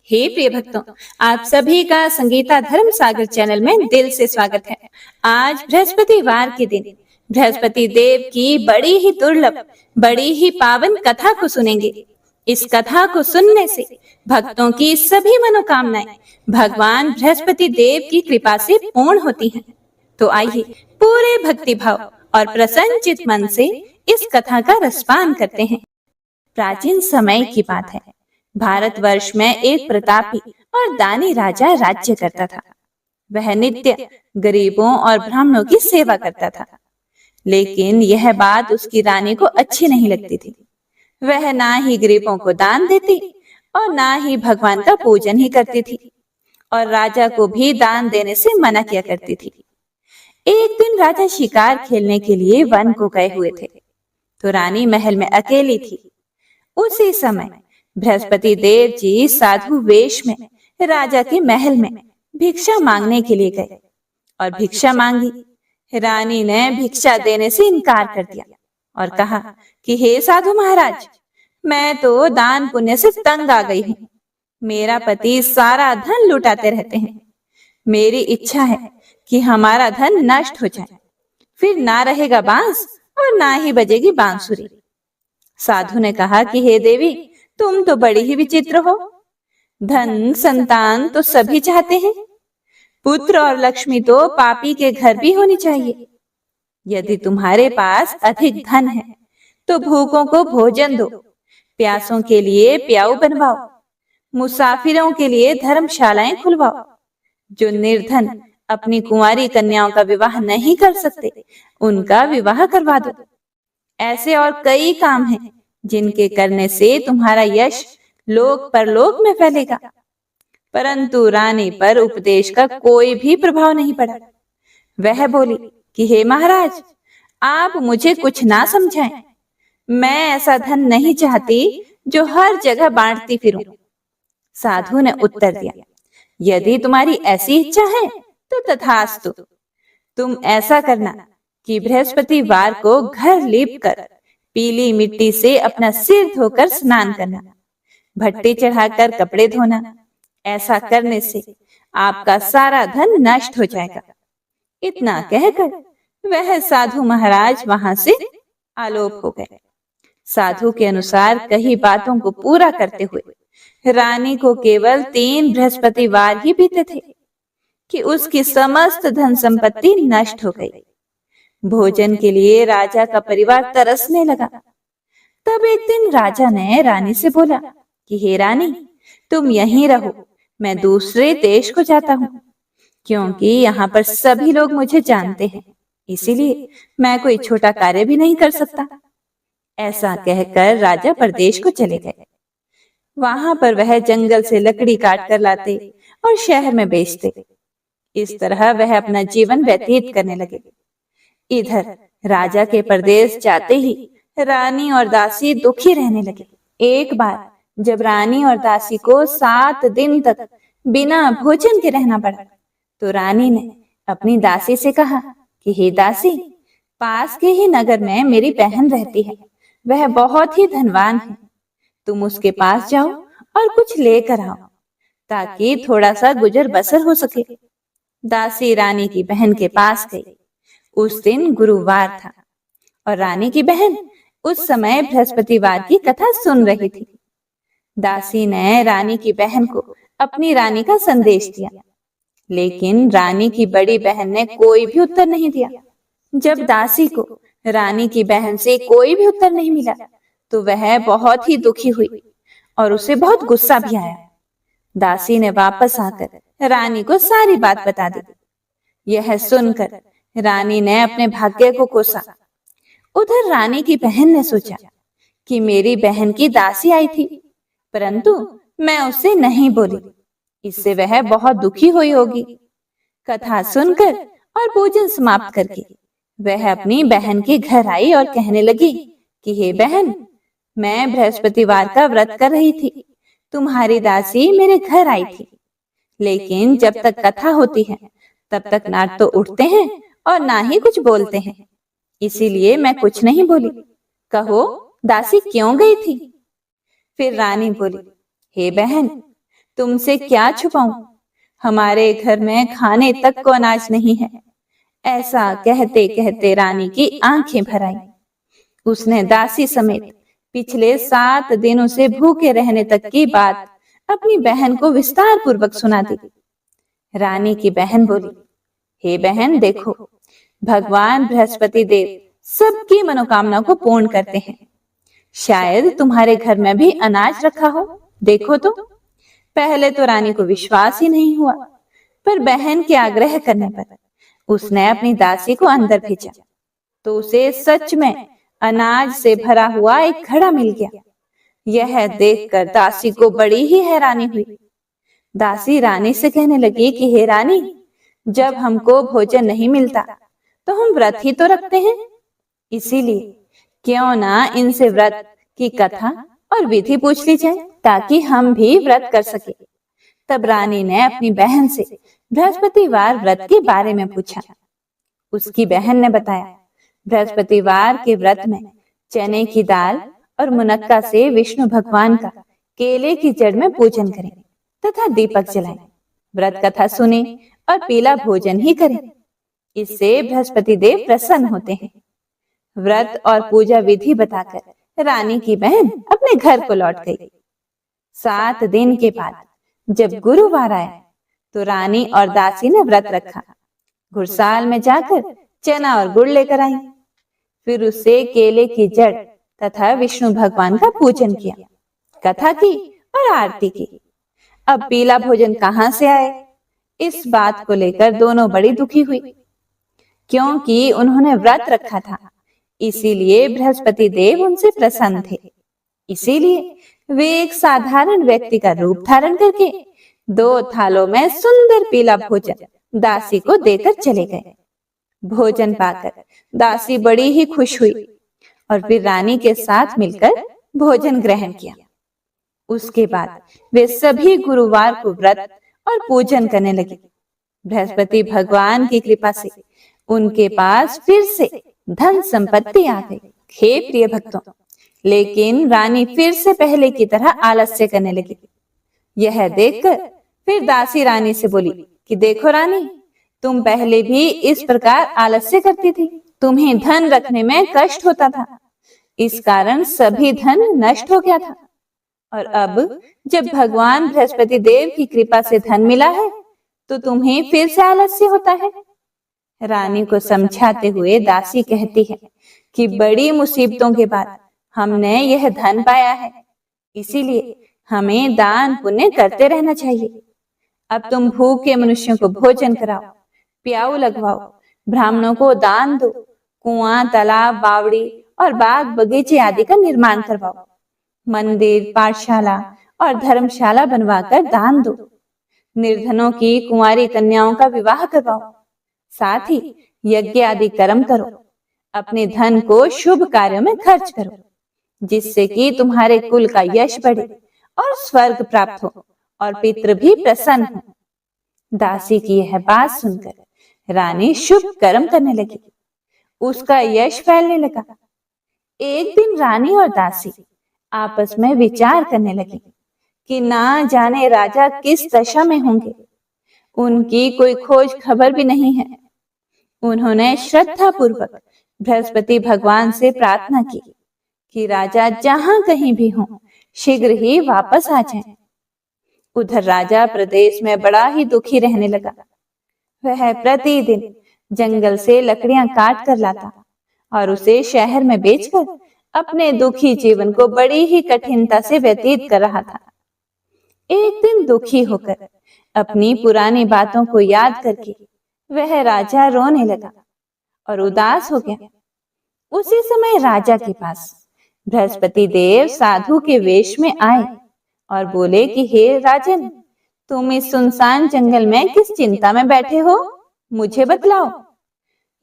हे प्रिय भक्तों, आप सभी का संगीता धर्म सागर चैनल में दिल से स्वागत है। आज बृहस्पतिवार के दिन बृहस्पति देव की बड़ी ही दुर्लभ, बड़ी ही पावन कथा को सुनेंगे। इस कथा को सुनने से भक्तों की सभी मनोकामनाएं भगवान बृहस्पति देव की कृपा से पूर्ण होती हैं। तो आइए पूरे भक्ति भाव और प्रसन्नचित मन से इस कथा का रसपान करते हैं। प्राचीन समय की बात है। भारतवर्ष में एक प्रतापी और दानी राजा राज्य करता था। वह नित्य गरीबों और ब्राह्मणों की सेवा करता था, लेकिन यह बात उसकी रानी को अच्छी नहीं लगती थी। वह ना ही गरीबों को दान देती और ना ही भगवान का पूजन ही करती थी, और राजा को भी दान देने से मना किया करती थी। एक दिन राजा शिकार खेलने के लिए वन को गए हुए थे, तो रानी महल में अकेली थी। उसी समय बृहस्पति देव जी साधु वेश में राजा के महल में भिक्षा मांगने के लिए गए और भिक्षा मांगी। रानी ने भिक्षा देने से इनकार कर दिया और कहा कि हे साधु महाराज, मैं तो दान पुण्य से तंग आ गई हूँ। मेरा पति सारा धन लुटाते रहते हैं। मेरी इच्छा है कि हमारा धन नष्ट हो जाए, फिर ना रहेगा बांस और ना ही बजेगी बांसुरी। साधु ने कहा कि हे देवी, तुम तो बड़ी ही विचित्र हो। धन संतान तो सभी चाहते हैं, पुत्र और लक्ष्मी तो पापी के घर भी होनी चाहिए। यदि तुम्हारे पास अधिक धन है तो भूखों को भोजन दो, प्यासों के लिए प्याऊ बनवाओ, मुसाफिरों के लिए धर्मशालाएं खुलवाओ। जो निर्धन अपनी कुंवारी कन्याओं का विवाह नहीं कर सकते, उनका विवाह करवा दो। ऐसे और कई काम हैं जिनके करने से तुम्हारा यश लोक परलोक में फैलेगा। परंतु रानी पर उपदेश का कोई भी प्रभाव नहीं पड़ा। वह बोली कि हे महाराज, आप मुझे कुछ ना समझाएं। मैं ऐसा धन नहीं चाहती जो हर जगह बांटती फिरूं। साधु ने उत्तर दिया, यदि तुम्हारी ऐसी इच्छा है तो तथास्तु। तुम ऐसा करना कि बृहस्पतिवार को घर लीप कर पीली मिट्टी से अपना सिर धोकर स्नान करना, भट्टी चढ़ाकर कपड़े धोना। ऐसा करने से आपका सारा धन नष्ट हो जाएगा। इतना कहकर वह साधु महाराज वहां से आलोप हो गए। साधु के अनुसार कई बातों को पूरा करते हुए रानी को केवल 3 बृहस्पतिवार ही बीते थे कि उसकी समस्त धन संपत्ति नष्ट हो गई। भोजन के लिए राजा का परिवार तरसने लगा। तब एक दिन राजा ने रानी से बोला कि हे रानी, तुम यहीं रहो, मैं दूसरे देश को जाता हूँ, क्योंकि यहाँ पर सभी लोग मुझे जानते हैं, इसीलिए मैं कोई छोटा कार्य भी नहीं कर सकता। ऐसा कहकर राजा परदेश को चले गए। वहां पर वह जंगल से लकड़ी काट कर लाते और शहर में बेचते। इस तरह वह अपना जीवन व्यतीत करने लगे। इधर राजा के परदेश जाते ही रानी और दासी दुखी रहने लगे। एक बार जब रानी और दासी को 7 दिन तक बिना भोजन के रहना पड़ा, तो रानी ने अपनी दासी से कहा कि हे दासी, पास के ही नगर में मेरी बहन रहती है। वह बहुत ही धनवान है। तुम उसके पास जाओ और कुछ लेकर आओ, ताकि थोड़ा सा गुजर बसर हो सके। दासी रानी की बहन के पास गई। उस दिन गुरुवार था और रानी की बहन उस समय बृहस्पतिवार की कथा सुन रही थी। दासी ने रानी की बहन को अपनी रानी का संदेश दिया, लेकिन रानी की बड़ी बहन ने कोई भी उत्तर नहीं दिया। जब दासी को रानी की बहन से कोई भी उत्तर नहीं मिला, तो वह बहुत ही दुखी हुई और उसे बहुत गुस्सा भी आया। दासी ने वापस आकर रानी को सारी बात बता दी। यह सुनकर रानी ने अपने भाग्य को कोसा। उधर रानी की बहन ने सोचा कि मेरी बहन की दासी आई थी, परंतु मैं उससे नहीं बोली, इससे वह बहुत दुखी हुई होगी। कथा सुनकर और पूजन समाप्त करके वह अपनी बहन के घर आई और कहने लगी कि हे बहन, मैं बृहस्पतिवार का व्रत कर रही थी। तुम्हारी दासी मेरे घर आई थी, लेकिन जब तक कथा होती है तब तक ना तो उठते हैं और ना ही कुछ बोलते हैं, इसीलिए मैं कुछ नहीं बोली। कहो, दासी क्यों गई थी? फिर रानी बोली, हे बहन, तुमसे क्या छुपाऊं, हमारे घर में खाने तक को अनाज नहीं है। ऐसा कहते कहते रानी की आंखें भर आईं। उसने दासी समेत पिछले 7 दिनों से भूखे रहने तक की बात अपनी बहन को विस्तार पूर्वक सुना दी। रानी की बहन बोली, हे बहन, देखो, भगवान बृहस्पति देव सबकी मनोकामना को पूर्ण करते हैं। शायद तुम्हारे घर में भी अनाज रखा हो, देखो तो। पहले तो रानी को विश्वास ही नहीं हुआ, पर बहन के आग्रह करने पर उसने अपनी दासी को अंदर भेजा, तो उसे सच में अनाज से भरा हुआ एक घड़ा मिल गया। यह देखकर दासी को बड़ी ही हैरानी हुई। दासी रानी से कहने लगी कि हे रानी, जब हमको भोजन नहीं मिलता तो हम व्रत ही तो रखते हैं, इसीलिए क्यों ना इनसे व्रत की कथा और विधि पूछ ली जाए, ताकि हम भी व्रत कर सके। तब रानी ने अपनी बहन से बृहस्पतिवार व्रत के बारे में पूछा। उसकी बहन ने बताया, बृहस्पतिवार के व्रत में चने की दाल और मुनक्का से विष्णु भगवान का केले की जड़ में पूजन करें तथा दीपक जलाएं, व्रत कथा सुने और पीला भोजन ही करें। इससे बृहस्पति देव प्रसन्न होते हैं। व्रत और पूजा विधि बताकर रानी की बहन अपने घर को लौट गई। 7 दिन के बाद जब गुरुवार आया तो रानी और दासी ने व्रत रखा। घुड़साल में जाकर चना और गुड़ लेकर आई। फिर उससे केले की जड़ तथा विष्णु भगवान का पूजन किया, कथा की और आरती की। अब पीला भोजन कहाँ से आए, इस बात को लेकर दोनों बड़ी दुखी हुई, क्योंकि उन्होंने व्रत रखा था, इसीलिए बृहस्पति देव उनसे प्रसन्न थे। इसीलिए वे एक साधारण व्यक्ति का रूप धारण करके 2 थालों में सुंदर पीला भोजन दासी को देकर चले गए। भोजन पाकर दासी बड़ी ही खुश हुई और फिर रानी के साथ मिलकर भोजन ग्रहण किया। उसके बाद वे सभी गुरुवार को व्रत और पूजन करने लगे। बृहस्पति भगवान की कृपा से उनके पास फिर से धन संपत्ति आ गई। हे प्रिय भक्तों, लेकिन रानी फिर से पहले की तरह आलस्य करने लगी। यह देखकर फिर दासी रानी से बोली कि देखो रानी, तुम पहले भी इस प्रकार आलस्य करती थी, तुम्हें धन रखने में कष्ट होता था, इस कारण सभी धन नष्ट हो गया था, और अब जब भगवान बृहस्पति देव की कृपा से धन मिला है तो तुम्हें फिर से आलस्य होता है। रानी को समझाते हुए दासी कहती है कि बड़ी मुसीबतों के बाद हमने यह धन पाया है, इसीलिए हमें दान पुण्य करते रहना चाहिए। अब तुम भूखे मनुष्यों को भोजन कराओ, प्याऊ लगवाओ, ब्राह्मणों को दान दो, कुआं, तालाब, बावड़ी और बाग बगीचे आदि का निर्माण करवाओ, मंदिर, पाठशाला और धर्मशाला बनवाकर दान दो, निर्धनों की कुंवारी कन्याओं का विवाह करवाओ, साथ ही यज्ञ आदि कर्म करो, अपने धन को शुभ कार्यों में खर्च करो, जिससे कि तुम्हारे कुल का यश बढ़े और स्वर्ग प्राप्त हो और पितृ भी प्रसन्न हो। दासी की यह बात सुनकर रानी शुभ कर्म करने लगी, उसका यश फैलने लगा। एक दिन रानी और दासी आपस में विचार करने लगी कि ना जाने राजा किस दशा में होंगे, उनकी कोई खोज खबर भी नहीं है। उन्होंने श्रद्धा पूर्वक बृहस्पति भगवान से प्रार्थना की कि राजा जहां कहीं भी हों, शीघ्र ही वापस आ जाएं। उधर राजा प्रदेश में बड़ा ही दुखी रहने लगा। वह प्रतिदिन जंगल से लकड़ियां काट कर लाता और उसे शहर में बेचकर अपने दुखी जीवन को बड़ी ही कठिनता से व्यतीत कर रहा था। एक दिन दुखी होकर अपनी पुरानी बातों को याद करके वह राजा रोने लगा और उदास हो गया। उसी समय राजा के पास बृहस्पति देव साधु के वेश में आए और बोले कि हे राजन, तुम इस सुनसान जंगल में किस चिंता में बैठे हो, मुझे बतलाओ।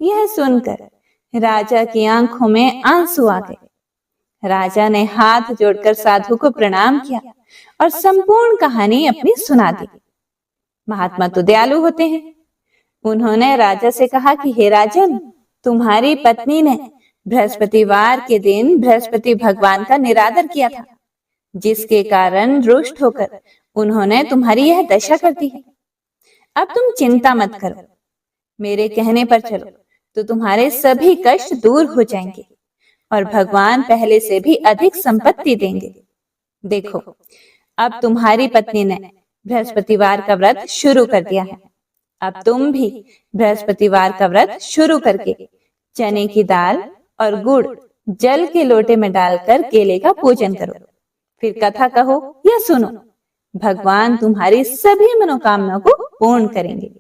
यह सुनकर राजा की आंखों में आंसू आ गए। राजा ने हाथ जोड़कर साधु को प्रणाम किया और संपूर्ण कहानी अपनी सुना दी। महात्मा तो दयालु होते हैं। उन्होंने राजा से कहा कि हे राजन, तुम्हारी पत्नी ने बृहस्पतिवार के दिन बृहस्पति भगवान का निरादर किया था, जिसके कारण रुष्ट होकर उन्होंने तुम्हारी यह दशा कर दी है। अब तुम चिंता मत करो, मेरे कहने पर चलो तो तुम्हारे सभी कष्ट दूर हो जाएंगे और भगवान पहले से भी अधिक संपत्ति देंगे। देखो, अब तुम्हारी पत्नी ने बृहस्पतिवार का व्रत शुरू कर दिया है। अब तुम भी बृहस्पतिवार का व्रत शुरू करके चने की दाल और गुड़ जल के लोटे में डालकर केले का पूजन करो, फिर कथा कहो या सुनो। भगवान तुम्हारी सभी मनोकामनाओं को पूर्ण करेंगे।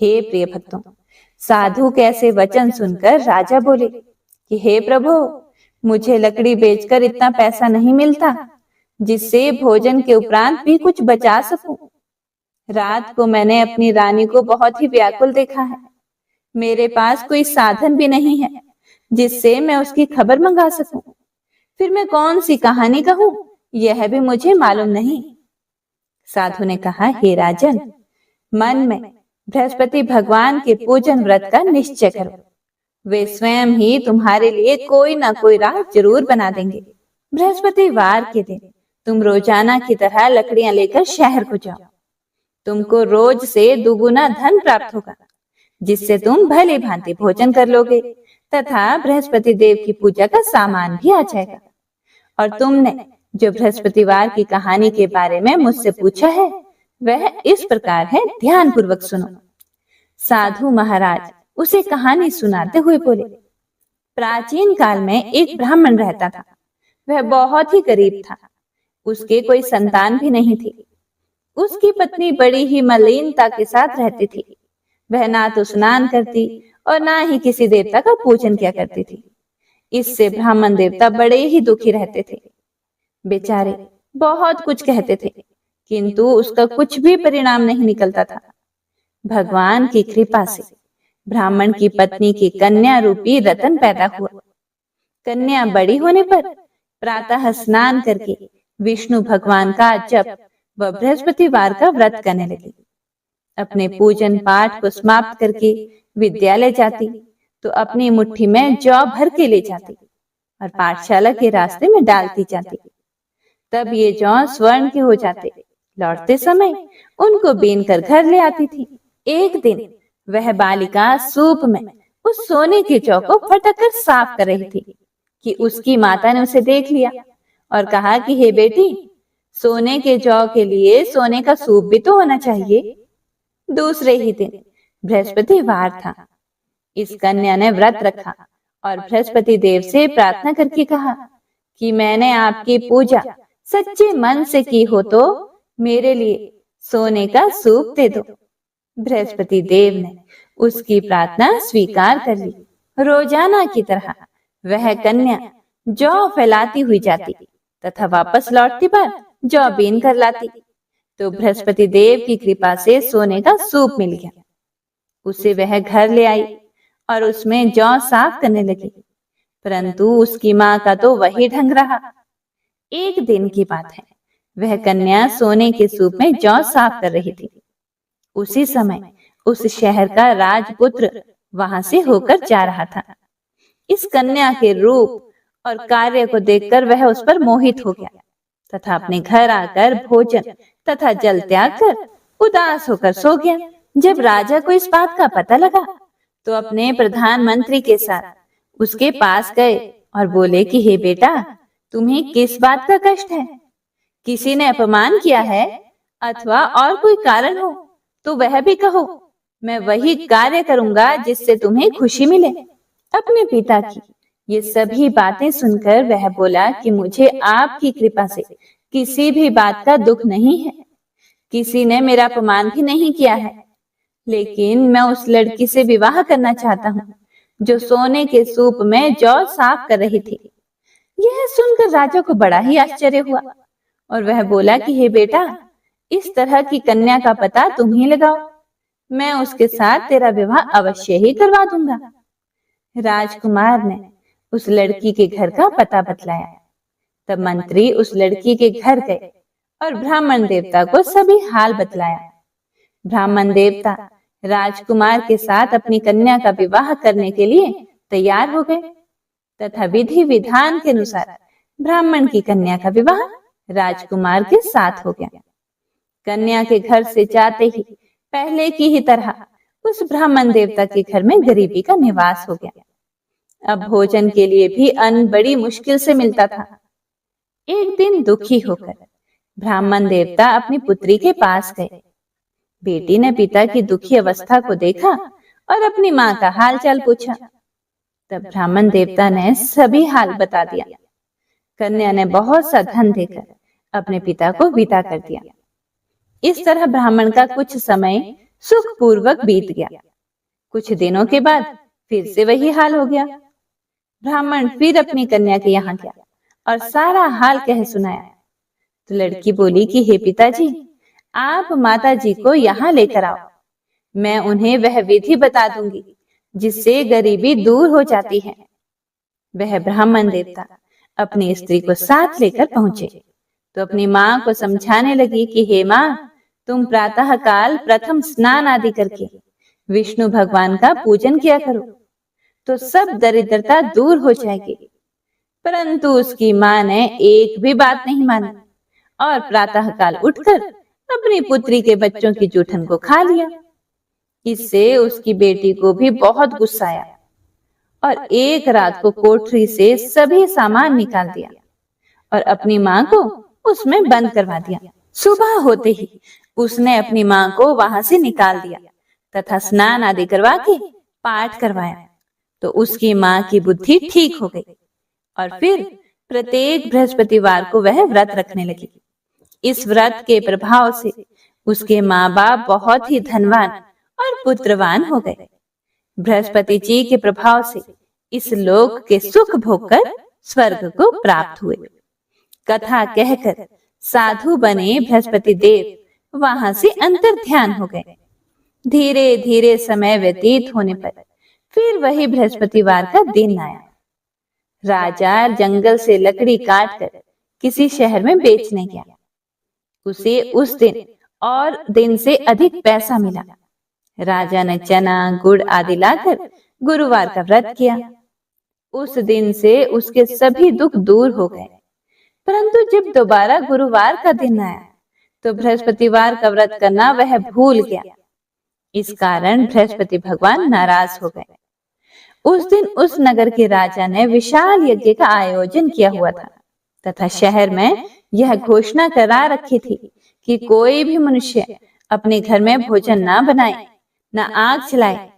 हे प्रिय भक्तों, साधु के ऐसे वचन सुनकर राजा बोले कि हे प्रभु, मुझे लकड़ी बेचकर इतना पैसा नहीं मिलता जिससे भोजन के उपरांत भी कुछ बचा सकूं। रात को मैंने अपनी रानी को बहुत ही व्याकुल देखा है। मेरे पास कोई साधन भी नहीं है जिससे मैं उसकी खबर मंगा सकूं। फिर मैं कौन सी कहानी कहूं, यह भी मुझे मालूम नहीं। साधु ने कहा, हे राजन, मन में बृहस्पति भगवान के पूजन व्रत का निश्चय करो। वे स्वयं ही तुम्हारे लिए कोई ना कोई राह जरूर बना देंगे। बृहस्पतिवार के दिन तुम रोजाना की तरह लकड़ियां लेकर शहर को जाओ। तुमको रोज से दुगुना धन प्राप्त होगा, जिससे तुम भली भांति भोजन कर लोगे तथा बृहस्पति देव की पूजा का सामान भी आ जाएगा। और तुमने जो बृहस्पतिवार की कहानी के बारे में मुझसे पूछा है, वह इस प्रकार है, ध्यान पूर्वक सुनो। साधु महाराज उसे कहानी सुनाते हुए बोले, प्राचीन काल में एक ब्राह्मण रहता था। वह बहुत ही गरीब था। उसके कोई संतान भी नहीं थी। उसकी पत्नी बड़ी ही मलिनता के साथ रहती थी। वह ना तो स्नान करती और ना ही किसी देवता का पूजन किया करती थी। इससे ब्राह्मण देवता बड़े ही दुखी रहते थे। बेचारे बहुत कुछ कहते थे, किंतु उसका कुछ भी परिणाम नहीं निकलता था। भगवान की कृपा से ब्राह्मण की पत्नी की कन्या रूपी रतन पैदा हुआ। कन्या बड़ी होने पर प्रातः स्नान करके विष्णु भगवान का जप व बृहस्पतिवार का व्रत करने लगी। अपने पूजन पाठ को समाप्त करके विद्यालय जाती तो अपनी मुट्ठी में जौ भर के ले जाती और पाठशाला के रास्ते में डालती जाती। तब ये जौ स्वर्ण के हो जाते। लौटते समय उनको बीन कर घर ले आती थी। एक दिन वह बालिका सूप में उस सोने के जौ को फटक कर साफ कर रही थी कि उसकी माता ने उसे देख लिया और कहा कि हे बेटी, सोने के जौ के लिए सोने का सूप भी तो होना चाहिए। दूसरे ही दिन बृहस्पतिवार था। इस कन्या ने व्रत रखा और बृहस्पति देव से प्रार्थना करके कहा कि मैंने आपकी पूजा सच्चे मन से की हो तो मेरे लिए सोने का सूप दे दो। बृहस्पति देव ने उसकी प्रार्थना स्वीकार कर ली। रोजाना की तरह वह कन्या जौ फैलाती हुई जाती तथा वापस लौटती पर जौ बीन कर लाती। तो बृहस्पति देव की कृपा से सोने का सूप मिल गया। उसे वह घर ले आई और उसमें जौ साफ करने लगी, परंतु उसकी माँ का तो वही ढंग रहा। एक दिन की बात है, वह कन्या सोने के सूप में जौ साफ कर रही थी। उसी समय उस शहर का राजपुत्र वहां से होकर जा रहा था। इस कन्या के रूप और कार्य को देखकर वह उस पर मोहित हो गया तथा अपने घर आकर भोजन तथा जल त्याग कर उदास होकर सो गया। जब राजा को इस बात का पता लगा तो अपने प्रधानमंत्री के साथ उसके पास गए और बोले कि हे बेटा, तुम्हें किस बात का कष्ट है? किसी ने अपमान किया है अथवा और कोई कारण हो तो वह भी कहो। मैं वही कार्य करूंगा जिससे तुम्हें खुशी मिले। अपने पिता की ये सभी बातें सुनकर वह बोला कि मुझे आपकी कृपा से किसी भी बात का दुख नहीं है। किसी ने मेरा अपमान भी नहीं किया है, लेकिन मैं उस लड़की से विवाह करना चाहता हूँ जो सोने के सूप में जौ साफ कर रही थी। यह सुनकर राजा को बड़ा ही आश्चर्य हुआ और वह बोला कि हे बेटा, इस तरह की कन्या का पता तुम ही लगाओ, मैं उसके साथ तेरा विवाह अवश्य ही करवा दूंगा। राजकुमार ने उस लड़की के घर का पता बतलाया। तब मंत्री उस लड़की के घर गए और ब्राह्मण देवता को सभी हाल बतलाया। ब्राह्मण देवता राजकुमार के साथ अपनी कन्या का विवाह करने के लिए तैयार हो गए तथा विधि विधान के अनुसार ब्राह्मण की कन्या का विवाह राजकुमार के साथ हो गया। कन्या के घर से जाते ही पहले की ही तरह उस ब्राह्मण देवता के घर में गरीबी का निवास हो गया। अब भोजन के लिए भी अन्न बड़ी मुश्किल से मिलता था। एक दिन दुखी होकर ब्राह्मण देवता अपनी पुत्री के पास गए। बेटी ने पिता की दुखी अवस्था को देखा और अपनी माँ का हालचाल पूछा। तब ब्राह्मण देवता ने सभी हाल बता दिया। कन्या ने बहुत सा धन देकर अपने पिता को विदा कर दिया। इस तरह ब्राह्मण का कुछ समय सुखपूर्वक बीत गया। कुछ दिनों के बाद फिर से वही हाल हो गया। ब्राह्मण फिर अपनी कन्या के यहाँ गया और सारा हाल कह सुनाया। तो लड़की बोली कि हे पिताजी, आप माता जी को यहाँ लेकर आओ। मैं उन्हें वह विधि बता दूंगी जिससे गरीबी दूर हो जाती है। वह ब्राह्मण देवता अपनी स्त्री को साथ लेकर पहुंचे तो अपनी माँ को समझाने लगी कि हे माँ, तुम प्रातः काल प्रथम स्नान आदि करके विष्णु भगवान का पूजन किया करो तो सब दरिद्रता दूर हो जाएगी। परंतु उसकी माँ ने एक भी बात नहीं मानी और प्रातः काल उठकर अपनी पुत्री के बच्चों की जूठन को खा लिया। इससे उसकी बेटी को भी बहुत गुस्सा आया और एक रात को कोठरी से सभी सामान निकाल दिया और अपनी माँ को उसमें बंद करवा दिया। सुबह होते ही उसने अपनी माँ को वहां से निकाल दिया तथा स्नान आदि करवा के पाठ करवाया तो उसकी माँ की बुद्धि ठीक हो गई और फिर प्रत्येक बृहस्पतिवार को वह व्रत रखने लगी। इस व्रत के प्रभाव से उसके माँ बाप बहुत ही धनवान और पुत्रवान हो गए। बृहस्पति जी के प्रभाव से इस लोक के सुख भोगकर स्वर्ग को प्राप्त हुए। कथा कहकर साधु बने बृहस्पति देव वहां से अंतर ध्यान हो गए। धीरे धीरे समय व्यतीत होने पर फिर वही बृहस्पतिवार का दिन आया। राजा जंगल से लकड़ी काट कर किसी शहर में बेचने गया। उसे उस दिन और दिन से अधिक पैसा मिला। राजा ने चना गुड़ आदि लाकर गुरुवार का व्रत किया। उस दिन से उसके सभी दुख दूर हो गए। परंतु जब दोबारा गुरुवार का दिन आया तो बृहस्पतिवार का व्रत करना वह भूल गया। इस कारण बृहस्पति भगवान नाराज हो गए। उस दिन उस नगर के राजा ने विशाल यज्ञ का आयोजन किया हुआ था तथा शहर में यह घोषणा करा रखी थी कि कोई भी मनुष्य अपने घर में भोजन ना बनाए, न आग जलाए।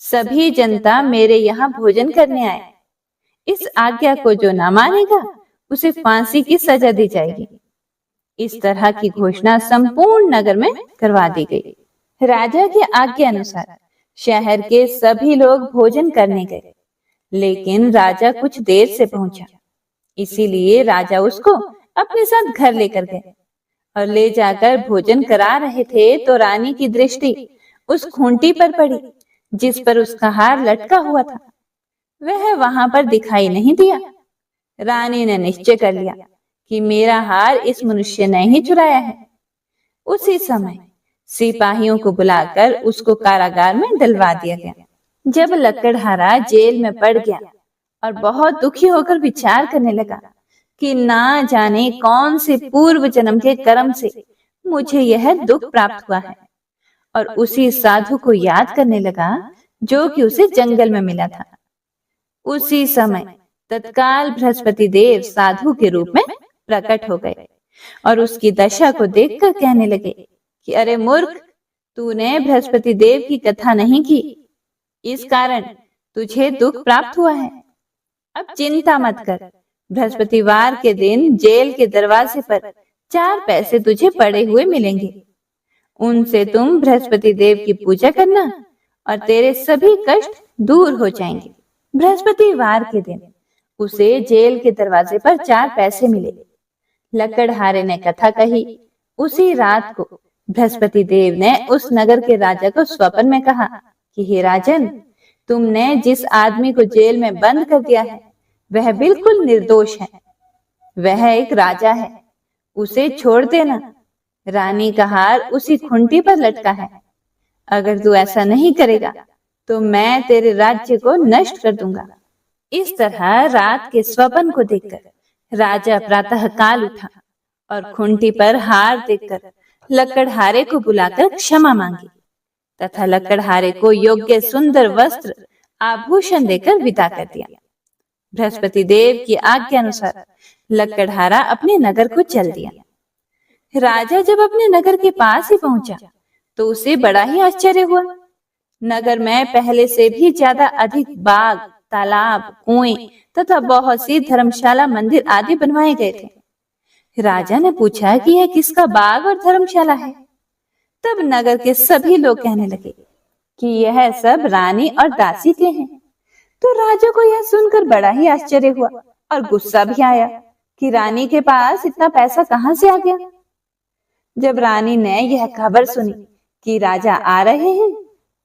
सभी जनता मेरे यहाँ भोजन करने आए। इस आज्ञा को जो ना मानेगा उसे फांसी की सजा दी जाएगी। इस तरह की घोषणा संपूर्ण नगर में करवा दी गई। राजा की आज्ञा अनुसार शहर के सभी लोग भोजन करने गए, लेकिन राजा कुछ देर से पहुंचा। इसीलिए राजा उसको अपने साथ घर लेकर गए और ले जाकर भोजन करा रहे थे तो रानी की दृष्टि उस खूंटी पर पड़ी जिस पर उसका हार लटका हुआ था। वह वहां पर दिखाई नहीं दिया। रानी ने निश्चय कर लिया कि मेरा हार इस मनुष्य ने ही चुराया है। उसी समय सिपाहियों को बुलाकर उसको कारागार में डलवा दिया गया। जब लकड़हारा जेल में पड़ गया और बहुत दुखी होकर विचार करने लगा कि ना जाने कौन से पूर्व जन्म के कर्म से मुझे यह दुख प्राप्त हुआ है, और उसी साधु को याद करने लगा जो कि उसे जंगल में मिला था। उसी समय तत्काल बृहस्पति देव साधु के रूप में प्रकट हो गए और उसकी दशा को देखकर कहने लगे कि अरे मूर्ख, तूने बृहस्पति देव की कथा नहीं की, इस कारण तुझे दुख प्राप्त हुआ है। अब चिंता मत कर, बृहस्पतिवार के दिन जेल के दरवाजे पर 4 पैसे तुझे पड़े हुए मिलेंगे। उनसे तुम बृहस्पति देव की पूजा करना और तेरे सभी कष्ट दूर हो जाएंगे। बृहस्पतिवार के दिन उसे जेल के दरवाजे पर 4 पैसे मिले। लकड़हारे ने कथा कही। उसी रात को बृहस्पति देव ने उस नगर के राजा को स्वप्न में कहा कि हे राजन, तुमने जिस आदमी को जेल में बंद कर दिया है वह बिल्कुल निर्दोष है। वह एक राजा है, उसे छोड़ देना। रानी का हार उसी खूंटी पर लटका है। अगर तू ऐसा नहीं करेगा तो मैं तेरे राज्य को नष्ट कर दूंगा। इस तरह रात के स्वप्न को देखकर राजा प्रातः काल उठा और खूंटी पर हार देखकर लकड़हारे को बुलाकर क्षमा मांगी तथा लकड़हारे को योग्य सुंदर वस्त्र आभूषण देकर विदा कर दिया। बृहस्पति देव की आज्ञा अनुसार लकड़हारा अपने नगर को चल दिया। राजा जब अपने नगर के पास ही पहुंचा तो उसे बड़ा ही आश्चर्य हुआ। नगर में पहले से भी ज्यादा अधिक बाग, तालाब, कुएं तथा बहुत सी धर्मशाला, मंदिर आदि बनवाए गए थे। राजा ने पूछा कि यह किसका बाग और धर्मशाला है। तब नगर के सभी लोग कहने लगे कि यह सब रानी और दासी के हैं। तो राजा को यह सुनकर बड़ा ही आश्चर्य हुआ और गुस्सा भी आया कि रानी के पास इतना पैसा कहां से आ गया। जब रानी ने यह खबर सुनी कि राजा आ रहे हैं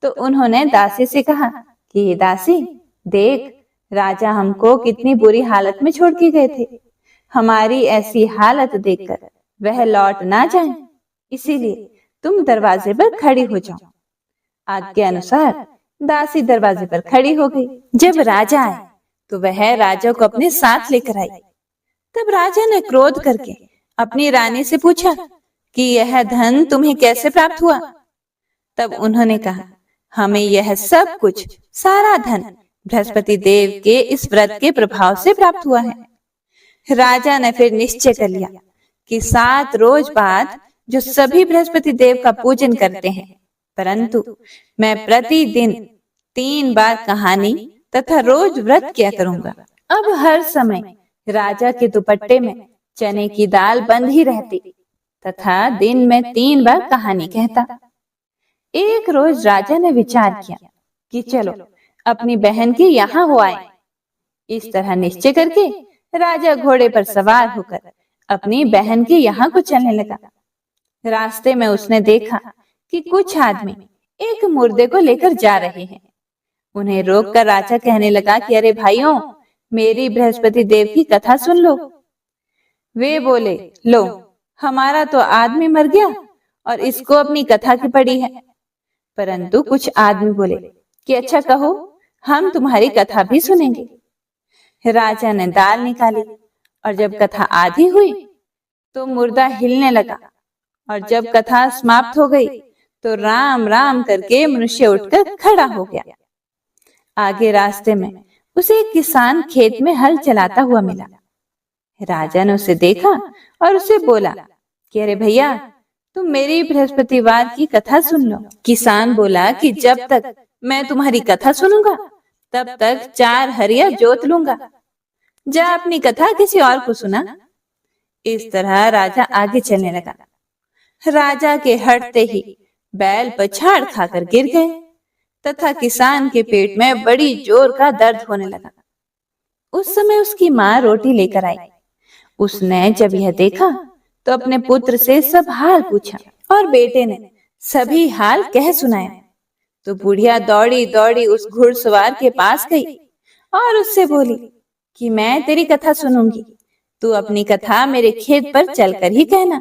तो उन्होंने दासी से कहा कि दासी देख, राजा हमको कितनी बुरी हालत में छोड़ के गए थे। हमारी ऐसी हालत देखकर वह लौट ना जाए, इसीलिए तुम दरवाजे पर खड़ी हो जाओ। आज्ञा अनुसार दासी दरवाजे पर खड़ी हो गई। जब राजा आए तो वह राजा को अपने साथ लेकर आई। तब राजा ने क्रोध करके अपनी रानी से पूछा कि यह धन तुम्हें कैसे प्राप्त हुआ। तब उन्होंने कहा, हमें यह सब कुछ, सारा धन बृहस्पति देव के इस व्रत के प्रभाव से प्राप्त हुआ है। राजा ने फिर निश्चय कर लिया कि 7 रोज बाद जो सभी बृहस्पति देव का पूजन करते हैं, परंतु मैं प्रतिदिन 3 बार कहानी तथा रोज व्रत किया करूंगा। अब हर समय राजा के दुपट्टे में चने की दाल बंद ही रहती तथा दिन में 3 बार कहानी कहता। एक रोज राजा ने विचार किया कि चलो अपनी बहन के यहाँ हो आए। इस तरह निश्चय करके राजा घोड़े पर सवार होकर अपनी बहन के यहाँ को चलने लगा। रास्ते में उसने देखा कि कुछ आदमी एक मुर्दे को लेकर जा रहे हैं। उन्हें रोककर राजा कहने लगा कि अरे भाइयों, मेरी बृहस्पति देव की कथा सुन लो। वे बोले, लो, हमारा तो आदमी मर गया और इसको अपनी कथा की पड़ी है। परंतु कुछ आदमी बोले कि अच्छा कहो, हम तुम्हारी कथा भी सुनेंगे। राजा ने दाल निकाली और जब कथा आधी हुई तो मुर्दा हिलने लगा और जब कथा समाप्त हो गई तो राम राम करके मनुष्य उठकर खड़ा हो गया। आगे रास्ते में उसे एक किसान खेत में हल चलाता हुआ मिला। राजा ने उसे देखा और उसे बोला कि अरे भैया, तुम मेरी बृहस्पतिवार की कथा सुन लो। किसान बोला कि जब तक मैं तुम्हारी कथा सुनूंगा तब तक 4 हरिया जोत लूंगा। जा अपनी कथा किसी और को सुना। इस तरह राजा आगे चलने लगा। राजा के हटते ही बैल पछाड़ खाकर गिर गए तथा किसान के पेट में बड़ी जोर का दर्द होने लगा। उस समय उसकी माँ रोटी लेकर आई। उसने जब यह देखा तो अपने पुत्र से सब हाल पूछा और बेटे ने सभी हाल कह सुनाया। तो बुढ़िया दौड़ी दौड़ी उस घुड़सवार के पास गई और उससे बोली कि मैं तेरी कथा सुनूंगी, तू अपनी कथा मेरे खेत पर चलकर ही कहना।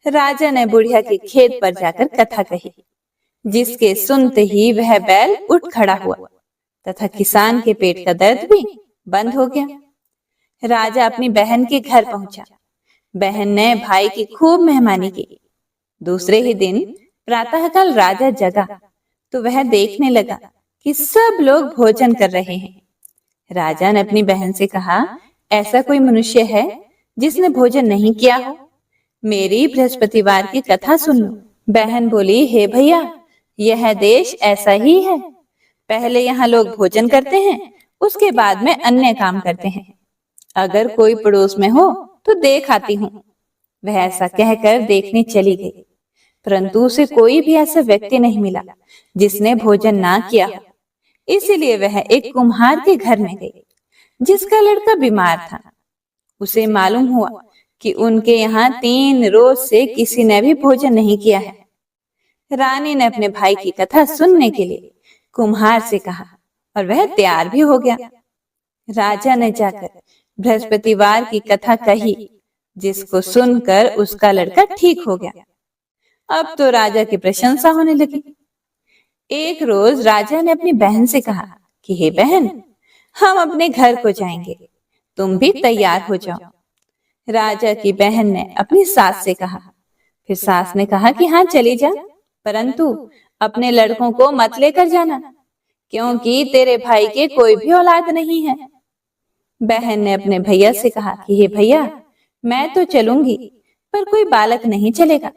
राजा ने बुढ़िया के खेत पर जाकर कथा कही, जिसके सुनते ही वह बैल उठ खड़ा हुआ तथा किसान के पेट का दर्द भी बंद हो गया। राजा अपनी बहन के घर पहुंचा। बहन ने भाई की खूब मेहमानी की। दूसरे ही दिन प्रातःकाल राजा जगा तो वह देखने लगा कि सब लोग भोजन कर रहे हैं। राजा ने अपनी बहन से कहा, ऐसा कोई मनुष्य है जिसने भोजन नहीं किया हो? मेरी बृहस्पतिवार की कथा सुन लो। बहन बोली, हे भैया, यह देश ऐसा ही है। पहले यहाँ लोग भोजन करते हैं, उसके बाद में अन्य काम करते हैं। अगर कोई पड़ोस में हो तो देख आती हूँ। वह ऐसा कहकर देखने चली गई, परंतु उसे कोई भी ऐसा व्यक्ति नहीं मिला जिसने भोजन ना किया हो। इसीलिए वह एक कुम्हार के घर में गई, जिसका लड़का बीमार था। उसे मालूम हुआ कि उनके यहाँ 3 रोज से किसी ने भी भोजन नहीं किया है। रानी ने अपने भाई की कथा सुनने के लिए कुम्हार से कहा और वह तैयार भी हो गया। राजा ने जाकर बृहस्पतिवार की कथा कही, जिसको सुनकर उसका लड़का ठीक हो गया। अब तो राजा की प्रशंसा होने लगी। एक रोज राजा ने अपनी बहन से कहा कि हे बहन, हम अपने घर को जाएंगे, तुम भी तैयार हो जाओ। राजा की बहन ने अपनी सास से कहा फिर सास ने कहा कि हाँ चली जा, परंतु अपने लड़कों को मत लेकर जाना, क्योंकि तेरे भाई के कोई भी औलाद नहीं है। बहन ने अपने भैया से कहा कि हे भैया, मैं तो चलूंगी, पर कोई बालक नहीं चलेगा।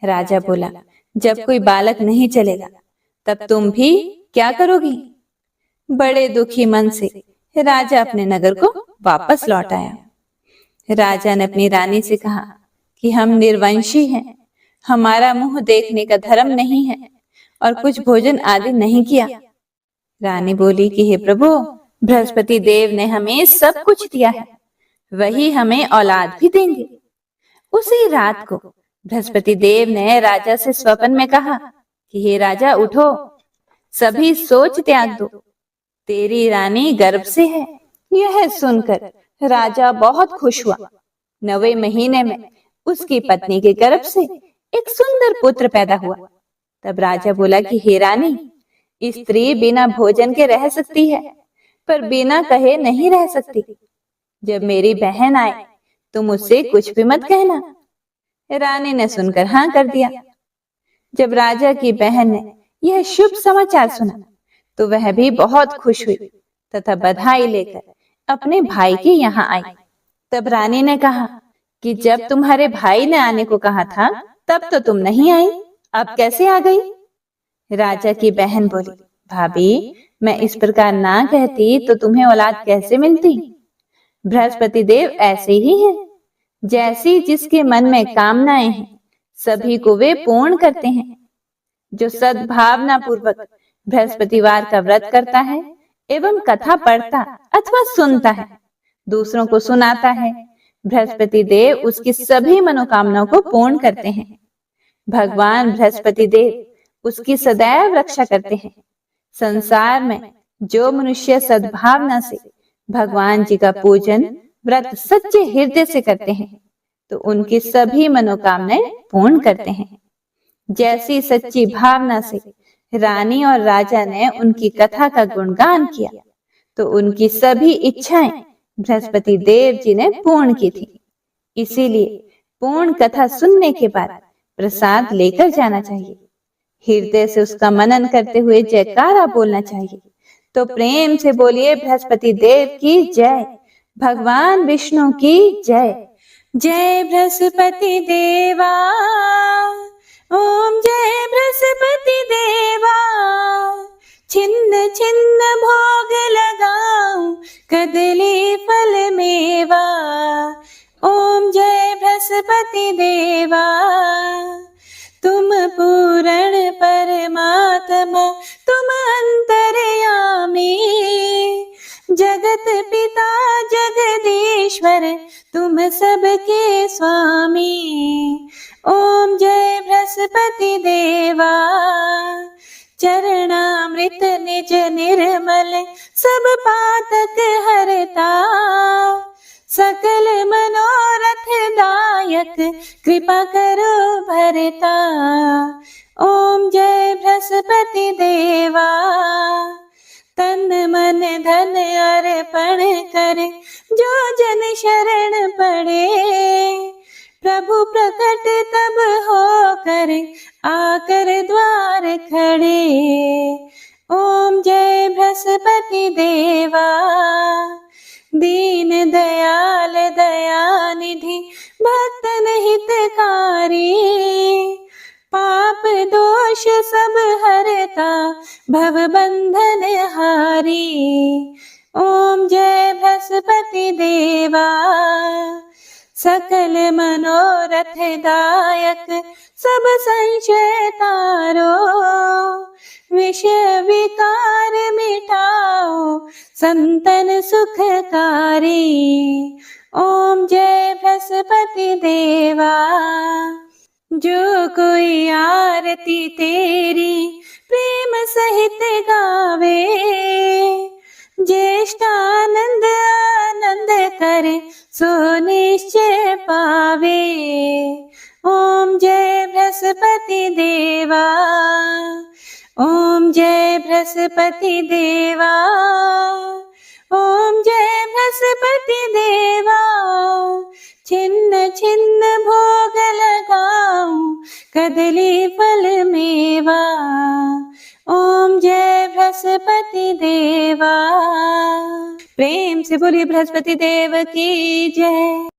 राजा बोला, जब कोई बालक नहीं चलेगा तब तुम भी क्या करोगी? बड़े दुखी मन से राजा अपने नगर को वापस लौट आया। राजा ने अपनी रानी से कहा कि हम निर्वंशी हैं, हमारा मुंह देखने का धर्म नहीं है और कुछ भोजन आदि नहीं किया। रानी बोली कि हे प्रभु, बृहस्पति देव ने हमें सब कुछ दिया है, वही हमें औलाद भी देंगे। उसी रात को बृहस्पति देव ने राजा से स्वप्न में कहा कि हे राजा उठो, सभी सोच त्याग दो, तेरी रानी गर्भ से है। यह सुनकर राजा बहुत खुश हुआ। 9वें महीने में उसकी पत्नी के गर्भ से एक सुंदर पुत्र पैदा हुआ। तब राजा बोला कि हे रानी, स्त्री बिना भोजन के रह सकती है, पर बिना कहे नहीं रह सकती। जब मेरी बहन आए तो मुझसे कुछ भी मत कहना। रानी ने सुनकर हाँ कर दिया। जब राजा की बहन ने यह शुभ समाचार सुना तो वह भी बहुत खुश हुई तथा बधाई लेकर अपने भाई के यहाँ आई। तब रानी ने कहा कि जब तुम्हारे भाई ने आने को कहा था तब तो तुम नहीं आई, अब कैसे आ गई? राजा की बहन बोली, भाभी, मैं इस प्रकार ना कहती तो तुम्हें औलाद कैसे मिलती? बृहस्पति देव ऐसे ही हैं, जैसी जिसके मन में कामनाएं हैं सभी को वे पूर्ण करते हैं। जो सद्भावना पूर्वक बृहस्पतिवार का व्रत करता है एवं कथा पढ़ता अथवा सुनता है, दूसरों को सुनाता है, बृहस्पति देव उसकी सभी मनोकामनाओं को पूर्ण करते हैं। भगवान बृहस्पति देव उसकी सदैव रक्षा करते हैं। संसार में जो मनुष्य सद्भावना से भगवान जी का पूजन व्रत सच्चे हृदय से करते हैं तो उनकी सभी मनोकामनाएं पूर्ण करते हैं। जैसी सच्ची भावना से रानी और राजा ने उनकी कथा का गुणगान किया तो उनकी सभी इच्छाएं बृहस्पति देव जी ने पूर्ण की थी। इसीलिए पूर्ण कथा सुनने के बाद प्रसाद लेकर जाना चाहिए, हृदय से उसका मनन करते हुए जयकारा बोलना चाहिए। तो प्रेम से बोलिए, बृहस्पति देव की जय, भगवान विष्णु की जय। जय बृहस्पति देवा, ओम जय बृहस्पति देवा। छिन्न छिन्न भोग लगाऊं कदली फल मेवा। ओम जय बृहस्पति देवा। तुम पूर्ण परमात्मा, तुम अंतर्यामी, जगत पिता जगदीश्वर, तुम सबके स्वामी। ओम जय बृहस्पति देवा। चरणामृत निज निर्मल, सब पातक हरता, सकल मनोरथ दायक, कृपा करो भरता। ओम जय बृहस्पति देवा। तन मन धन अर्पण करे, जो जन शरण पड़े, प्रभु प्रकट तब हो करे, आकर द्वार खड़े। ओम जय बृहस्पति देवा। दीन दयाल दयानिधि, भक्तन हितकारी, पाप दोष सब हरता, भव बंधन हारी। ओम जय बृहस्पति देवा। सकल मनोरथ दायक, सब संशय तारो, विषय विकार मिटाओ, संतन सुखकारी। ओम जय बृहस्पति देवा। जो कोई आरती तेरी प्रेम सहित गावे, ज्येष्ठानंद आनंद करे, सो निश्चय पावे। ओम जय बृहस्पति देवा। ओम जय बृहस्पति देवा। ओम जय बृहस्पति देवा। छिन्न छिन्न भोग लगाऊं कदली फल मेवा। ओम जय बृहस्पति देवा। प्रेम से बोलिए बृहस्पति देव की जय।